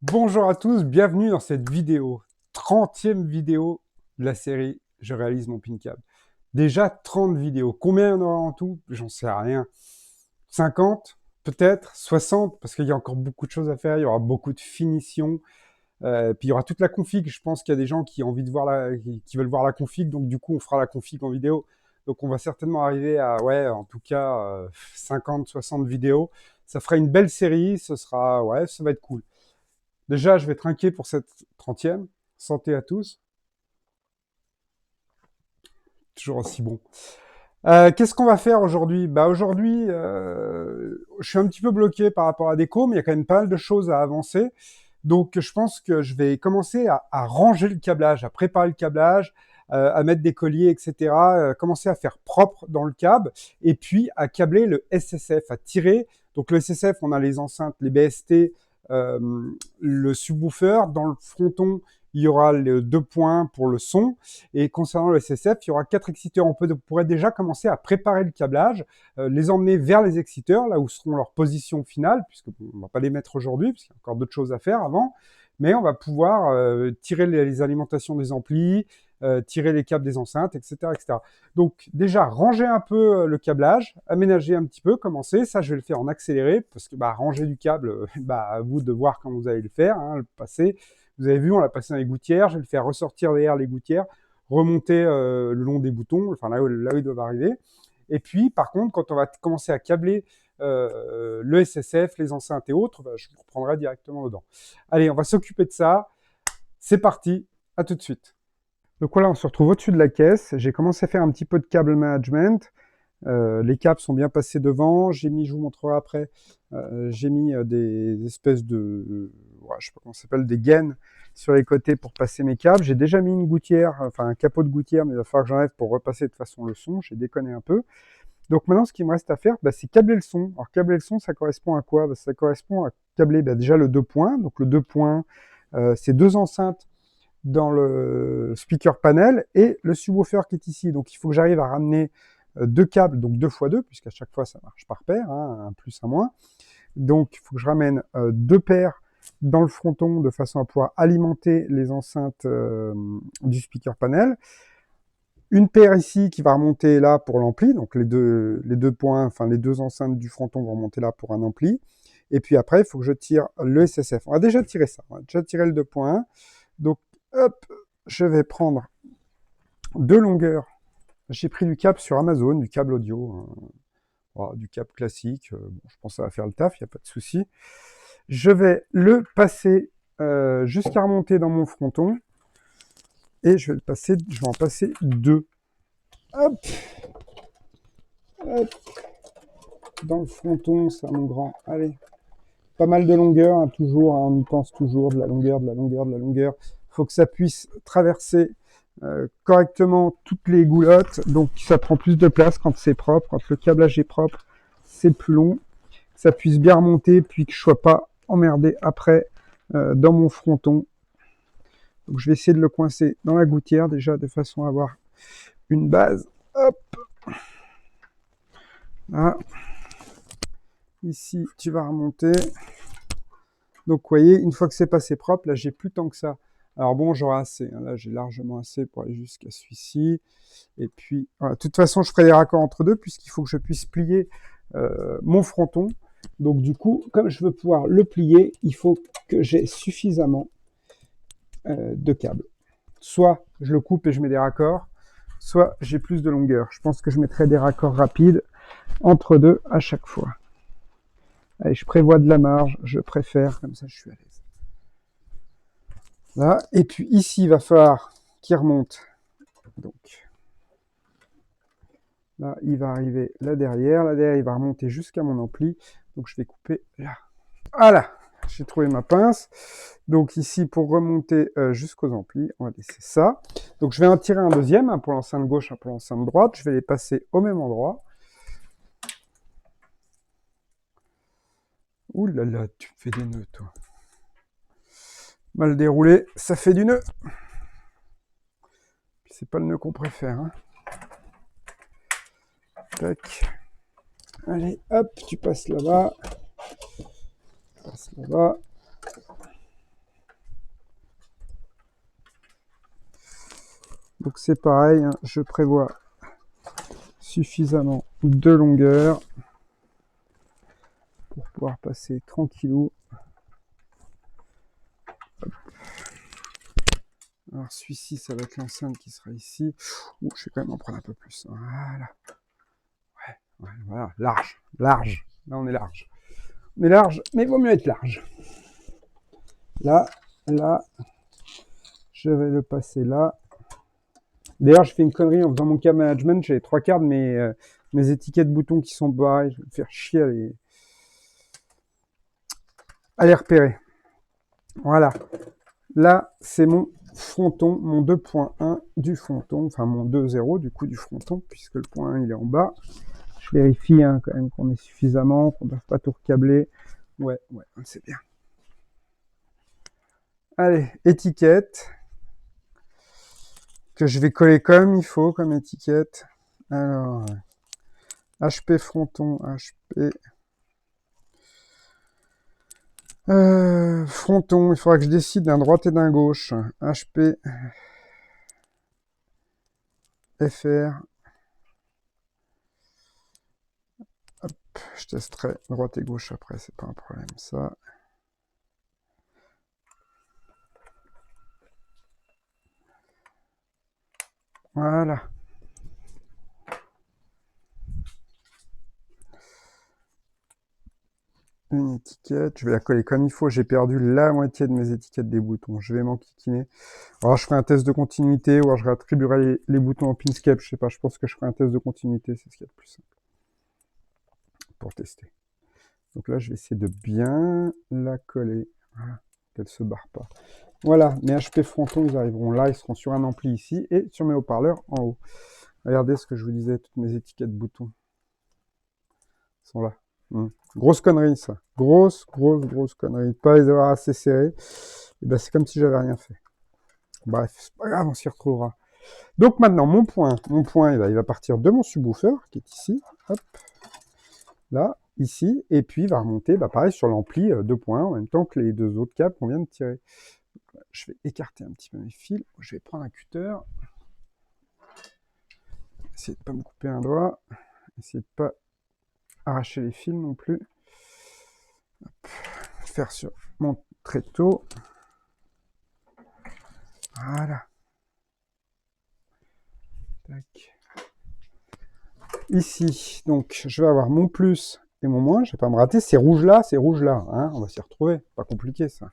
Bonjour à tous, bienvenue dans cette vidéo, 30e vidéo de la série Je réalise mon pin câble. Déjà 30 vidéos, combien il y en aura en tout? J'en sais rien. 50 peut-être, 60, parce qu'il y a encore beaucoup de choses à faire, il y aura beaucoup de finitions, puis il y aura toute la config, je pense qu'il y a des gens qui ont envie de voir qui veulent voir la config, donc du coup on fera la config en vidéo. Donc on va certainement arriver à, ouais, en tout cas, 50, 60 vidéos. Ça fera une belle série, ce sera, ouais, ça va être cool. Déjà, je vais trinquer pour cette 30e. Santé à tous. Toujours aussi bon. Qu'est-ce qu'on va faire aujourd'hui? Bah aujourd'hui, je suis un petit peu bloqué par rapport à la déco, mais il y a quand même pas mal de choses à avancer. Donc, je pense que je vais commencer à ranger le câblage, à préparer le câblage, à mettre des colliers, etc. Commencer à faire propre dans le câble, et puis à câbler le SSF, à tirer. Donc, le SSF, on a les enceintes, les BST, le subwoofer. Dans le fronton, il y aura les 2 points pour le son. Et concernant le SSF, il y aura 4 exciteurs. On pourrait déjà commencer à préparer le câblage, les emmener vers les exciteurs, là où seront leurs positions finales, puisqu'on ne va pas les mettre aujourd'hui, puisqu'il y a encore d'autres choses à faire avant. Mais on va pouvoir tirer les alimentations des amplis, tirer les câbles des enceintes, etc., etc. Donc déjà, ranger un peu le câblage, aménager un petit peu, commencer. Ça, je vais le faire en accéléré, parce que ranger du câble, à vous de voir comment vous allez le faire, hein, le passer. Vous avez vu, on l'a passé dans les gouttières. Je vais le faire ressortir derrière les gouttières, remonter le long des boutons, enfin là où ils doivent arriver. Et puis, par contre, quand on va commencer à câbler le SSF, les enceintes et autres, je vous reprendrai directement dedans. Allez, on va s'occuper de ça. C'est parti, à tout de suite. Donc voilà, on se retrouve au-dessus de la caisse. J'ai commencé à faire un petit peu de câble management. Les câbles sont bien passés devant. J'ai mis, je vous montrerai après, j'ai mis des espèces de, ouais, je sais pas comment ça s'appelle, des gaines sur les côtés pour passer mes câbles. J'ai déjà mis une gouttière, enfin un capot de gouttière, mais il va falloir que j'enlève pour repasser de toute façon le son. J'ai déconné un peu. Donc maintenant, ce qu'il me reste à faire, c'est câbler le son. Alors câbler le son, ça correspond à quoi? Ça correspond à câbler déjà le 2 points. Donc le 2 points, c'est 2 enceintes dans le speaker panel et le subwoofer qui est ici. Donc il faut que j'arrive à ramener 2 câbles, donc 2 x 2, puisqu'à chaque fois ça marche par paire, hein, un plus, un moins. Donc il faut que je ramène 2 paires dans le fronton de façon à pouvoir alimenter les enceintes du speaker panel. Une paire ici qui va remonter là pour l'ampli, donc les deux points, enfin les 2 enceintes du fronton vont remonter là pour un ampli. Et puis après, il faut que je tire le SSF. On va déjà tirer ça, on va déjà tirer le 2 points. Donc hop, je vais prendre 2 longueurs. J'ai pris du câble sur Amazon, du câble audio, voilà, du câble classique. Bon, je pense que ça va faire le taf, il n'y a pas de souci. Je vais le passer jusqu'à remonter dans mon fronton. Et je vais en passer 2. Hop, hop, dans le fronton, ça, mon grand. Allez, pas mal de longueur, hein, toujours, hein, on y pense toujours, de la longueur, de la longueur, de la longueur. Il faut que ça puisse traverser correctement toutes les goulottes, donc ça prend plus de place quand c'est propre, quand le câblage est propre, c'est plus long, que ça puisse bien remonter, puis que je sois pas emmerdé après dans mon fronton. Donc je vais essayer de le coincer dans la gouttière déjà, de façon à avoir une base. Hop, là. Ici, tu vas remonter. Donc, vous voyez, une fois que c'est passé propre, là, j'ai plus tant que ça. Alors bon, j'aurai assez. Hein. Là, j'ai largement assez pour aller jusqu'à celui-ci. Et puis, voilà. De toute façon, je ferai des raccords entre deux, puisqu'il faut que je puisse plier mon fronton. Donc, du coup, comme je veux pouvoir le plier, il faut que j'ai suffisamment de câbles. Soit je le coupe et je mets des raccords, soit j'ai plus de longueur. Je pense que je mettrai des raccords rapides entre deux à chaque fois. Allez, je prévois de la marge, je préfère, comme ça je suis à l'aise. Là, et puis ici, il va falloir qu'il remonte. Donc, là, il va arriver là derrière. Là derrière, il va remonter jusqu'à mon ampli. Donc, je vais couper là. Voilà, j'ai trouvé ma pince. Donc ici, pour remonter jusqu'aux amplis, on va laisser ça. Donc, je vais en tirer un deuxième, un pour l'enceinte gauche, un pour l'enceinte droite. Je vais les passer au même endroit. Ouh là là, tu me fais des nœuds, toi. Mal déroulé, ça fait du nœud. C'est pas le nœud qu'on préfère. Hein. Tac. Allez, hop, tu passes là-bas. Passe là-bas. Donc c'est pareil, hein, je prévois suffisamment de longueur pour pouvoir passer tranquillou. Hop. Alors celui-ci, ça va être l'enceinte qui sera ici. Ouh, je vais quand même en prendre un peu plus. Voilà. Ouais, voilà, large, large. Là, on est large. On est large, mais il vaut mieux être large. Là, je vais le passer là. D'ailleurs, je fais une connerie en faisant mon câble management. J'ai les 3/4 de mes étiquettes boutons qui sont barrées. Je vais me faire chier à les repérer. Voilà. Là, c'est mon fronton, mon 2.1 du fronton, enfin mon 2.0 du coup du fronton, puisque le point 1 il est en bas. Je vérifie hein, quand même qu'on est suffisamment, qu'on ne doit pas tout recabler. Ouais, c'est bien. Allez, étiquette. Que je vais coller comme il faut, comme étiquette. Alors, HP fronton, HP. Fronton, il faudra que je décide d'un droite et d'un gauche. HP. FR. Hop, je testerai droite et gauche après, c'est pas un problème ça. Voilà. Une étiquette, je vais la coller comme il faut. J'ai perdu la moitié de mes étiquettes des boutons. Je vais m'enquiquiner. Alors, je ferai un test de continuité ou alors je réattribuerai les boutons en Pinscape. Je sais pas, je pense que je ferai un test de continuité. C'est ce qu'il y a de plus simple pour tester. Donc là, je vais essayer de bien la coller. Voilà, qu'elle se barre pas. Voilà, mes HP frontons, ils arriveront là. Ils seront sur un ampli ici et sur mes haut-parleurs en haut. Regardez ce que je vous disais, toutes mes étiquettes boutons sont là. Grosse connerie, ça. Grosse connerie. Pas les avoir assez serrés. Et ben, c'est comme si j'avais rien fait. Bref, c'est pas grave, on s'y retrouvera. Donc maintenant, mon point, il va partir de mon subwoofer, qui est ici. Hop. Là, ici. Et puis, il va remonter, pareil, sur l'ampli 2.1, en même temps que les deux autres câbles qu'on vient de tirer. Donc là, je vais écarter un petit peu mes fils. Je vais prendre un cutter. Essayer de ne pas me couper un doigt. Essayer de ne pas arracher les fils non plus. Hop. Faire sur mon tréteau. Voilà. Tac. Ici, donc, je vais avoir mon plus et mon moins. Je ne vais pas me rater. C'est rouge là, c'est rouge là. Hein, on va s'y retrouver. Pas compliqué, ça.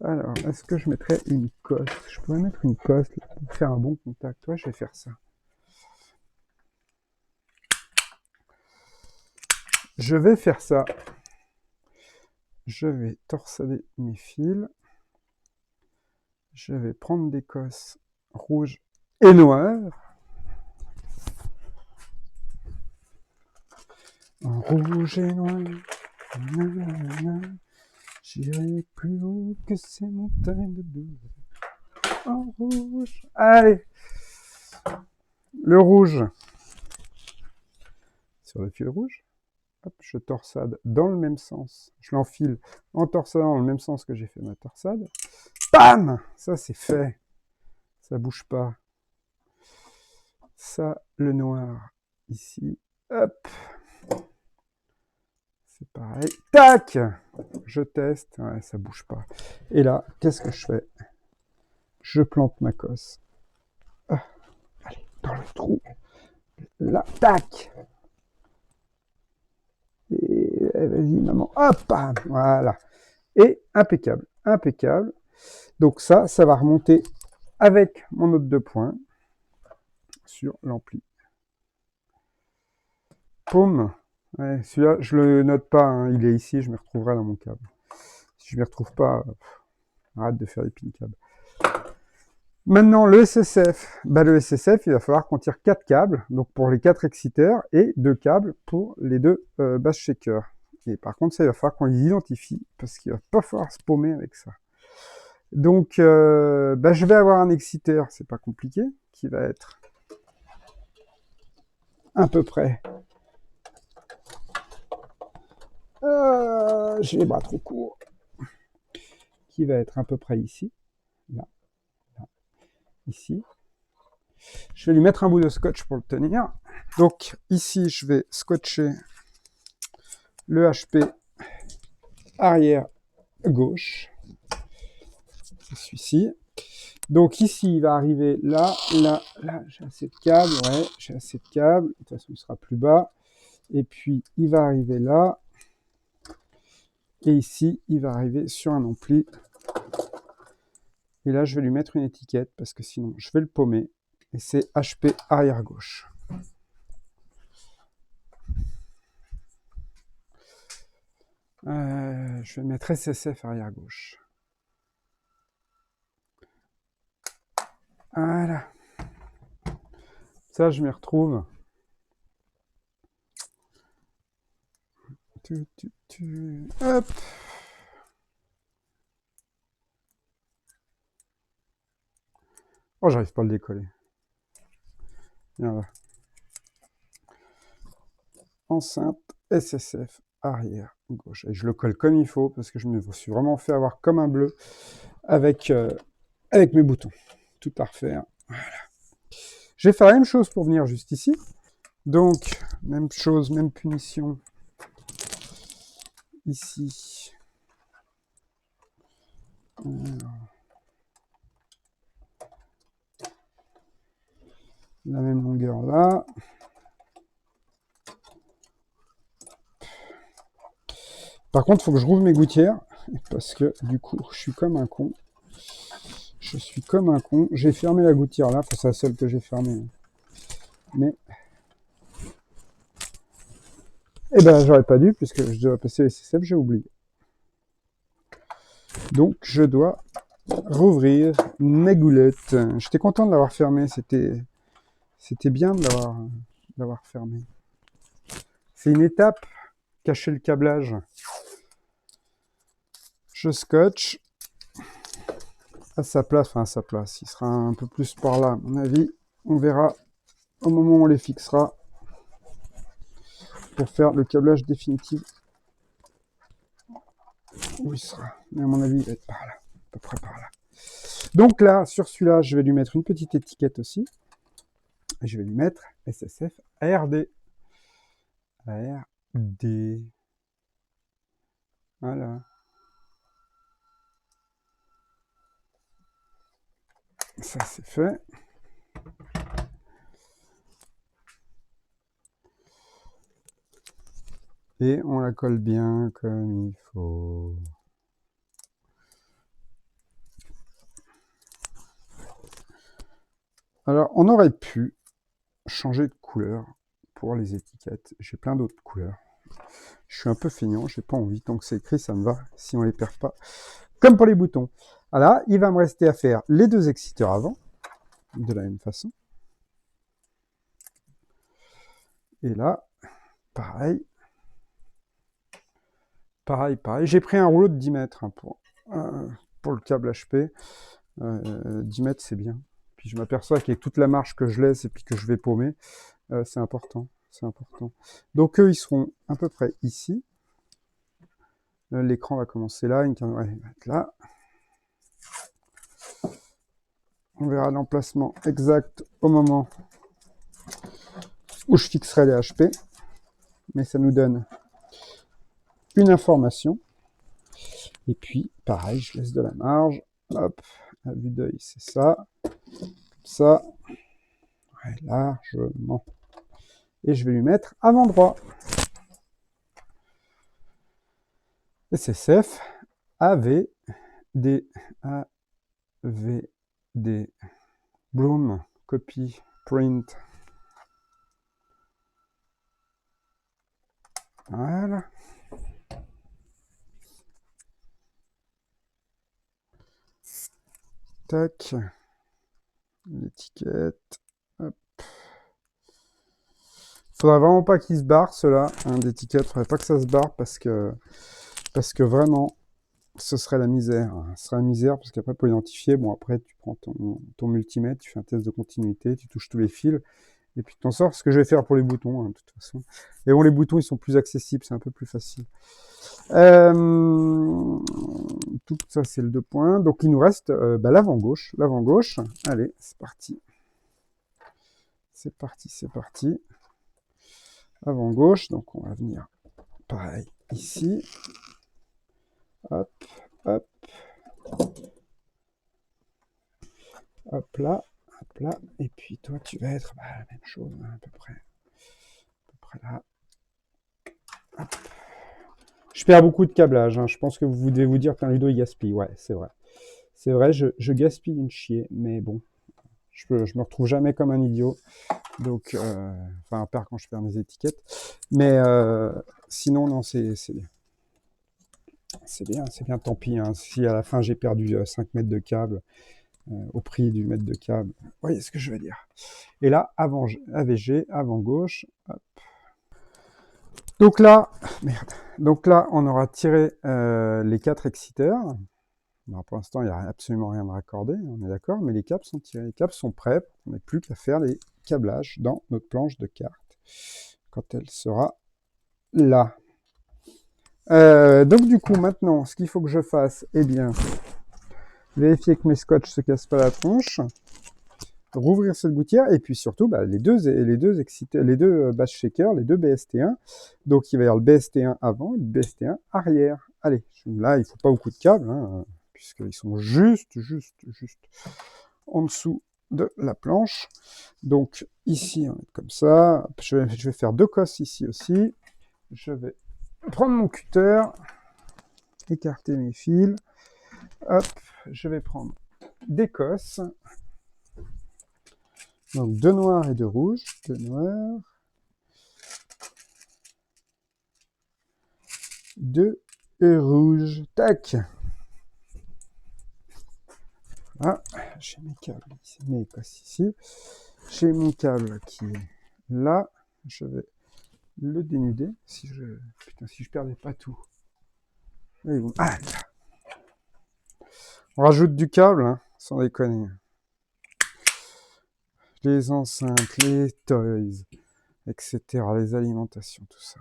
Alors, est-ce que je mettrais une coste? Je pourrais mettre une coste là, pour faire un bon contact. Ouais, je vais faire ça. Je vais faire ça. Je vais torsader mes fils. Je vais prendre des cosses rouges et noires. En rouge et noir. J'irai plus haut que ces montagnes de douleur. En rouge. Allez. Le rouge. Sur le fil rouge. Hop, je torsade dans le même sens. Je l'enfile en torsadant dans le même sens que j'ai fait ma torsade. Bam! Ça, c'est fait. Ça bouge pas. Ça, le noir, ici. Hop. C'est pareil. Tac! Je teste. Ouais, ça bouge pas. Et là, qu'est-ce que je fais? Je plante ma cosse. Ah. Allez, dans le trou. Là, tac! Et vas-y, maman. Hop! Voilà. Et impeccable. Impeccable. Donc ça va remonter avec mon autre 2 points sur l'ampli. Paume. Ouais, celui-là, je le note pas. Hein, il est ici, je me retrouverai dans mon câble. Si je ne m'y retrouve pas, arrête de faire des pin câbles. Maintenant, le SSF. Le SSF, il va falloir qu'on tire 4 câbles, donc pour les 4 exciteurs, et 2 câbles pour les 2 bass shakers. Et par contre, ça, il va falloir qu'on les identifie, parce qu'il va pas falloir se paumer avec ça. Donc, je vais avoir un exciteur, c'est pas compliqué, qui va être à peu près. J'ai les bras trop courts. Qui va être à peu près ici, là, là, ici. Je vais lui mettre un bout de scotch pour le tenir. Donc ici, je vais scotcher le HP arrière gauche. C'est celui-ci. Donc ici, il va arriver là, là, là. J'ai assez de câbles, ouais, j'ai assez de câbles. De toute façon, il sera plus bas. Et puis, il va arriver là. Et ici, il va arriver sur un ampli. Et là, je vais lui mettre une étiquette parce que sinon, je vais le paumer. Et c'est HP arrière gauche. Je vais mettre SSF arrière gauche. Voilà. Ça, je m'y retrouve. Hop. Oh, j'arrive pas à le décoller. Viens là. Enceinte SSF arrière gauche. Et je le colle comme il faut parce que je me suis vraiment fait avoir comme un bleu avec, avec mes boutons. Tout à refaire. Voilà. Je vais faire la même chose pour venir juste ici. Donc, même chose, même punition. Ici. La même longueur là. Par contre, il faut que je rouvre mes gouttières parce que du coup, je suis comme un con. Je suis comme un con. J'ai fermé la gouttière là, c'est la seule que j'ai fermée. Mais eh ben, j'aurais pas dû puisque je dois passer le SSF, j'ai oublié. Donc, je dois rouvrir mes goulettes. J'étais content de l'avoir fermé. C'était bien de l'avoir fermé. C'est une étape. Cacher le câblage. Je scotche à sa place, enfin à sa place. Il sera un peu plus par là, à mon avis. On verra au moment où on les fixera pour faire le câblage définitif. Où il sera. Mais à mon avis, il va être par là, à peu près par là. Donc là, sur celui-là, je vais lui mettre une petite étiquette aussi. Et je vais lui mettre SSF ARD. ARD. Voilà. Ça, c'est fait. Et on la colle bien comme il faut. Alors, on aurait pu changer de couleur pour les étiquettes. J'ai plein d'autres couleurs. Je suis un peu feignant, j'ai pas envie. Tant que c'est écrit, ça me va, si on les perd pas. Comme pour les boutons. Voilà, il va me rester à faire les deux exciteurs avant, de la même façon. Et là, pareil. Pareil. J'ai pris un rouleau de 10 mètres hein, pour le câble HP. 10 mètres, c'est bien. Puis je m'aperçois qu'avec toute la marge que je laisse et puis que je vais paumer, c'est important. C'est important. Donc eux, ils seront à peu près ici. L'écran va commencer là, il va être là. On verra l'emplacement exact au moment où je fixerai les HP. Mais ça nous donne une information. Et puis, pareil, je laisse de la marge. Hop, à vue d'œil, c'est ça. Comme ça. Ouais, largement. Et je vais lui mettre avant droit. SSF AVD AVD Bloom Copy Print. Voilà. Tac. L'étiquette. Hop. Faudra vraiment pas qu'il se barre, ceux-là, hein, d'étiquette. Faudrait pas que ça se barre parce que vraiment, ce serait la misère. Ce serait la misère parce qu'après, pour identifier, bon, après, tu prends ton multimètre, tu fais un test de continuité, tu touches tous les fils, et puis tu t'en sors. Ce que je vais faire pour les boutons, hein, de toute façon. Et bon, les boutons, ils sont plus accessibles, c'est un peu plus facile. Tout ça, c'est le 2 points. Donc, il nous reste l'avant gauche. L'avant gauche. Allez, c'est parti. C'est parti, c'est parti. Avant gauche. Donc, on va venir pareil ici. Hop, hop. Hop là, hop là. Et puis, toi, tu vas être la même chose, hein, à peu près. À peu près là. Hop. Je perds beaucoup de câblage. Hein. Je pense que vous devez vous dire qu'un Ludo, il gaspille. Ouais, c'est vrai. C'est vrai, je gaspille une chier. Mais bon, je me retrouve jamais comme un idiot. Donc, enfin, à part quand je perds mes étiquettes. Mais sinon, non, c'est bien. C'est bien, tant pis. Hein. Si à la fin, j'ai perdu 5 mètres de câble au prix du mètre de câble. Vous voyez ce que je veux dire. Et là, avant AVG, avant gauche. Hop. Donc là, merde. Donc là, on aura tiré les 4 exciteurs. Alors pour l'instant, il n'y a absolument rien de raccordé, on est d'accord, mais les câbles sont tirés, les câbles sont prêts, on n'a plus qu'à faire les câblages dans notre planche de cartes, quand elle sera là. Donc du coup, maintenant, ce qu'il faut que je fasse, eh bien, vérifier que mes scotch se cassent pas la tronche, rouvrir cette gouttière, et puis surtout, les deux bass shakers, les deux BST1, donc il va y avoir le BST1 avant et le BST1 arrière. Allez, là, il ne faut pas beaucoup de câbles, hein, puisqu'ils sont juste en dessous de la planche. Donc ici, on va être comme ça. Je vais faire 2 cosses ici aussi. Je vais prendre mon cutter, écarter mes fils. Hop, je vais prendre des cosses. Donc 2 noirs et 2 rouges. 2 noirs. 2 rouges. Tac. Voilà, j'ai mes câbles ici, mes cosses ici. J'ai mon câble qui est là. Je vais le dénuder. Si je perdais pas tout. Ah, on rajoute du câble, hein, sans déconner. Les enceintes, les toys, etc. Les alimentations, tout ça.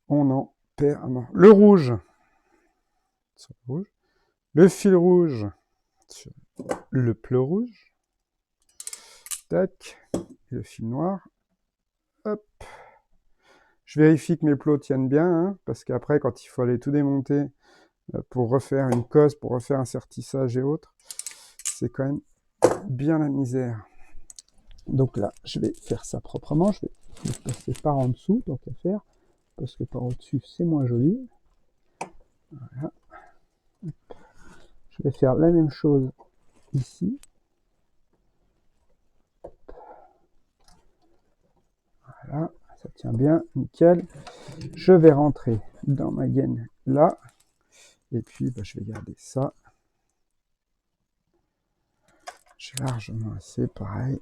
On en perd un mort. Le rouge. Sur le rouge. Le fil rouge. Sur le pleu rouge. Tac. Et le fil noir. Hop. Je vérifie que mes plots tiennent bien, hein, parce qu'après, quand il faut aller tout démonter pour refaire une cosse, pour refaire un sertissage et autres, c'est quand même bien la misère. Donc là, je vais faire ça proprement. Je vais passer par en dessous, tant qu'à faire, parce que par au-dessus, c'est moins joli. Voilà. Je vais faire la même chose ici. Voilà, ça tient bien, nickel. Je vais rentrer dans ma gaine là. Et puis, je vais garder ça. J'ai largement assez, pareil.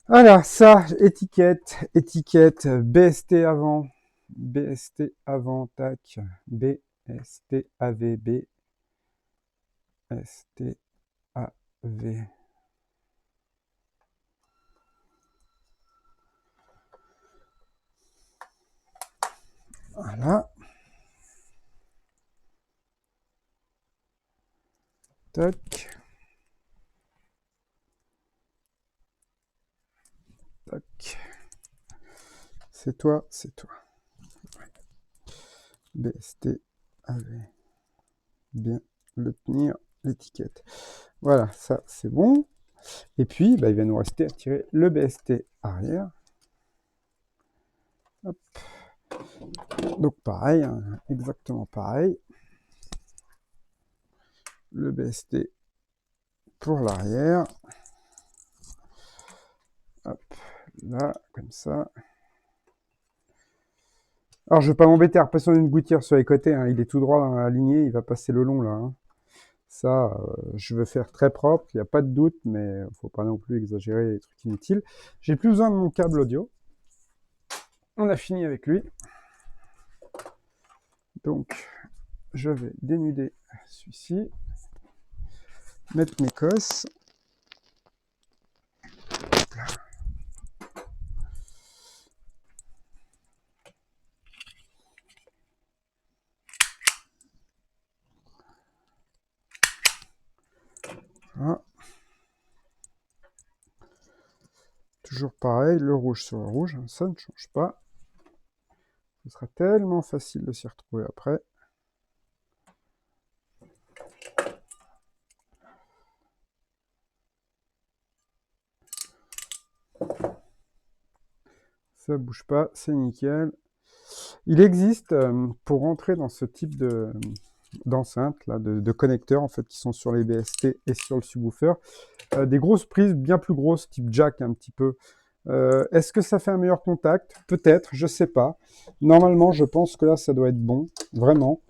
Voilà, ça, étiquette, BST avant, tac, BST AV, BST AV. Voilà. Tac. Tac. C'est toi, c'est toi. BST AV. Bien le tenir, l'étiquette. Voilà, ça c'est bon. Et puis, il va nous rester à tirer le BST arrière. Hop. Donc pareil, hein, exactement pareil. Le BST pour l'arrière. Hop, là, comme ça. Alors, je ne vais pas m'embêter à repasser une gouttière sur les côtés. Hein. Il est tout droit dans la lignée, il va passer le long là. Hein. Ça, je veux faire très propre, il n'y a pas de doute, mais il ne faut pas non plus exagérer les trucs inutiles. J'ai plus besoin de mon câble audio. On a fini avec lui. Donc, je vais dénuder celui-ci, mettre mes cosses. Voilà. Toujours pareil, le rouge sur le rouge, ça ne change pas. Ce sera tellement facile de s'y retrouver après. Ça bouge pas, c'est nickel. Il existe, pour rentrer dans ce type d'enceinte, là, de connecteurs, en fait, qui sont sur les BST et sur le subwoofer, des grosses prises, bien plus grosses, type jack un petit peu. Est-ce que ça fait un meilleur contact? Peut-être, je sais pas. Normalement, je pense que là, ça doit être bon, vraiment.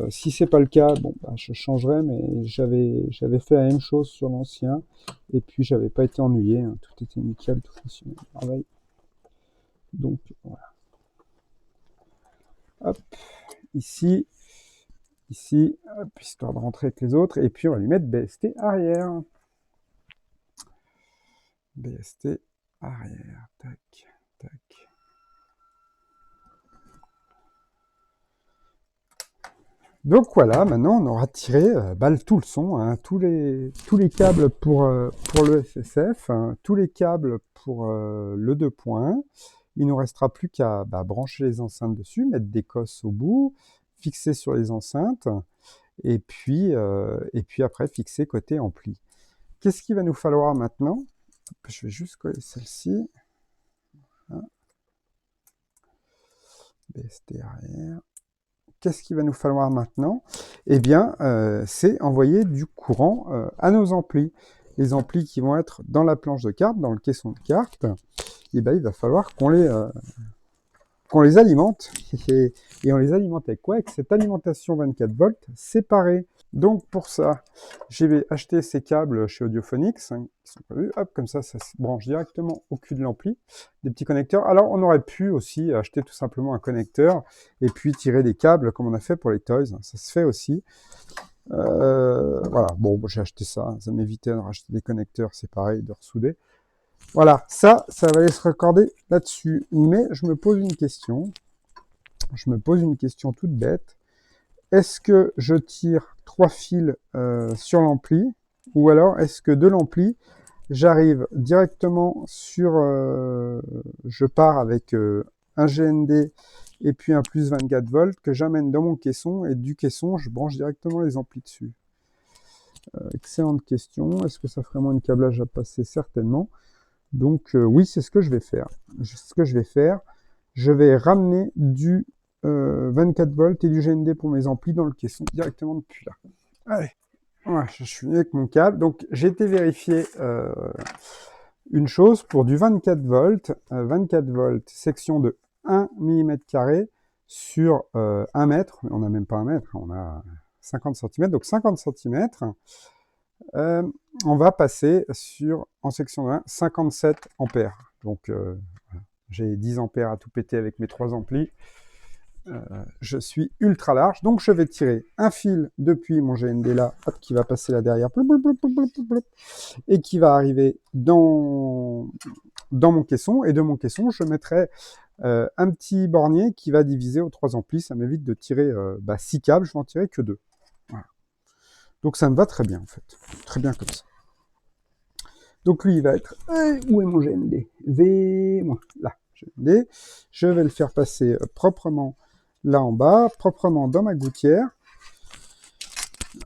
Si c'est pas le cas, bon, bah, je changerai, mais j'avais fait la même chose sur l'ancien, et puis j'avais pas été ennuyé, hein. Tout était nickel, tout fonctionnait à merveille. Donc voilà. Hop, ici, hop, histoire de rentrer avec les autres, et puis on va lui mettre BST arrière. BST arrière, tac, tac. Donc voilà, maintenant on aura tiré tout le son, hein, tous les câbles pour le SSF, hein, tous les câbles pour le 2 points. Il ne nous restera plus qu'à brancher les enceintes dessus, mettre des cosses au bout, fixer sur les enceintes, et puis après fixer côté ampli. Qu'est-ce qu'il va nous falloir maintenant? Je vais juste coller celle-ci. Voilà. BST arrière. Qu'est-ce qu'il va nous falloir maintenant? Eh bien, c'est envoyer du courant à nos amplis. Les amplis qui vont être dans la planche de carte, dans le caisson de carte, eh ben, il va falloir qu'on les alimente. Et on les alimente avec quoi? Avec cette alimentation 24 volts séparée. Donc pour ça, j'ai acheté ces câbles chez Audiophonics, hein, qui sont prévus. Hop, comme ça se branche directement au cul de l'ampli. Des petits connecteurs. Alors on aurait pu aussi acheter tout simplement un connecteur et puis tirer des câbles comme on a fait pour les Toys. Ça se fait aussi. Voilà, bon, j'ai acheté ça. Ça m'évitait de racheter des connecteurs, c'est pareil, de ressouder. Voilà, ça va aller se raccorder là-dessus. Mais je me pose une question. Je me pose une question toute bête. Est-ce que je tire 3 fils sur l'ampli, ou alors est-ce que de l'ampli, j'arrive directement sur... je pars avec un GND et puis un plus 24 volts que j'amène dans mon caisson, et du caisson, je branche directement les amplis dessus. Excellente question. Est-ce que ça ferait moins de câblage à passer? Certainement. Donc oui, c'est ce que je vais faire. Je vais ramener du 24 volts et du GND pour mes amplis dans le caisson directement depuis là. Allez, voilà, je suis venu avec mon câble. Donc j'ai été vérifier une chose pour du 24 volts. 24 volts, section de 1 mm² sur 1 mètre. On n'a même pas 1 mètre, on a 50 cm. Donc 50 cm. On va passer en section de 1, 57 ampères. Donc, j'ai 10 ampères à tout péter avec mes 3 amplis. Je suis ultra large. Donc, je vais tirer un fil depuis mon GND là, hop, qui va passer là derrière, et qui va arriver dans mon caisson. Et de mon caisson, je mettrai un petit bornier qui va diviser aux 3 amplis. Ça m'évite de tirer 6 câbles, je vais en tirer que 2. Voilà. Donc, ça me va très bien, en fait. Très bien comme ça. Donc lui, il va être... où est mon GND? Là, GND. Je vais le faire passer proprement là en bas, proprement dans ma gouttière.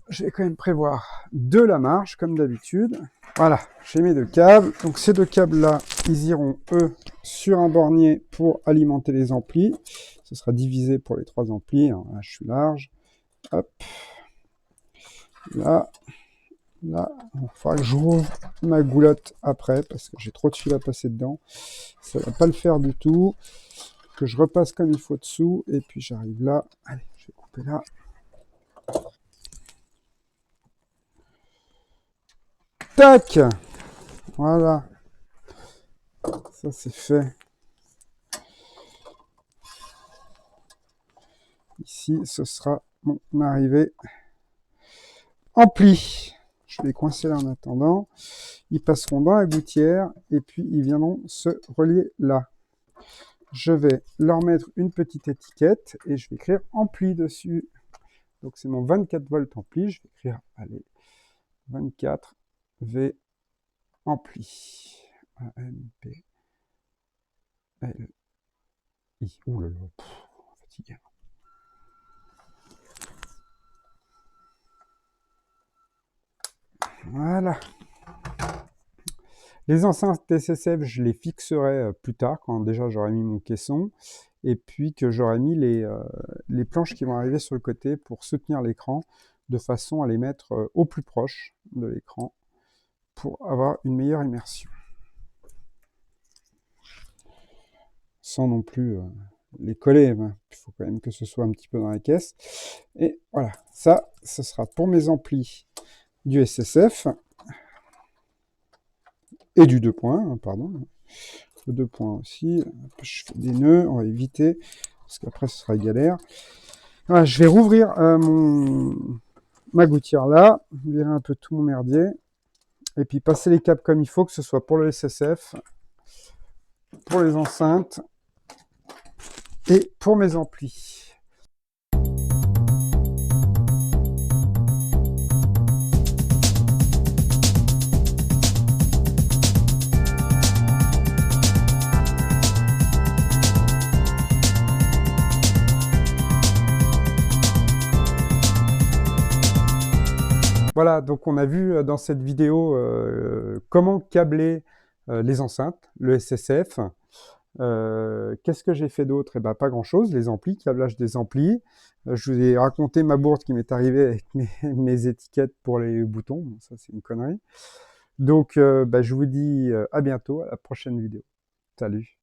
Je vais quand même prévoir de la marge, comme d'habitude. Voilà, j'ai mes 2 câbles. Donc ces 2 câbles-là, ils iront, eux, sur un bornier pour alimenter les amplis. Ce sera divisé pour les 3 amplis. Alors là, je suis large. Hop. Là. Là, il faudra que je rouvre ma goulotte après, parce que j'ai trop de fil à passer dedans. Ça va pas le faire du tout. Que je repasse comme il faut dessous, et puis j'arrive là. Allez, je vais couper là. Tac! Voilà. Ça, c'est fait. Ici, ce sera mon arrivée ampli. Je vais les coincer là en attendant. Ils passeront dans la gouttière et puis ils viendront se relier là. Je vais leur mettre une petite étiquette et je vais écrire ampli dessus. Donc c'est mon 24 volts ampli. Je vais écrire, allez, 24 V ampli. A-M-P L-I. Ouh là là, fatigué. Voilà. Les enceintes SSF, je les fixerai plus tard, quand déjà j'aurai mis mon caisson, et puis que j'aurai mis les planches qui vont arriver sur le côté pour soutenir l'écran, de façon à les mettre au plus proche de l'écran, pour avoir une meilleure immersion. Sans non plus les coller, il faut quand même que ce soit un petit peu dans la caisse. Et voilà, ça, ce sera pour mes amplis du SSF, et du 2 points, pardon. Le 2 points aussi. Je fais des nœuds, on va éviter, parce qu'après ce sera galère. Voilà, je vais rouvrir ma gouttière là, virer un peu tout mon merdier, et puis passer les câbles comme il faut, que ce soit pour le SSF, pour les enceintes, et pour mes amplis. Voilà, donc on a vu dans cette vidéo comment câbler les enceintes, le SSF. Qu'est-ce que j'ai fait d'autre? Eh ben, pas grand-chose, les amplis, câblage des amplis. Je vous ai raconté ma bourde qui m'est arrivée avec mes étiquettes pour les boutons. Bon, ça, c'est une connerie. Donc, je vous dis à bientôt, à la prochaine vidéo. Salut!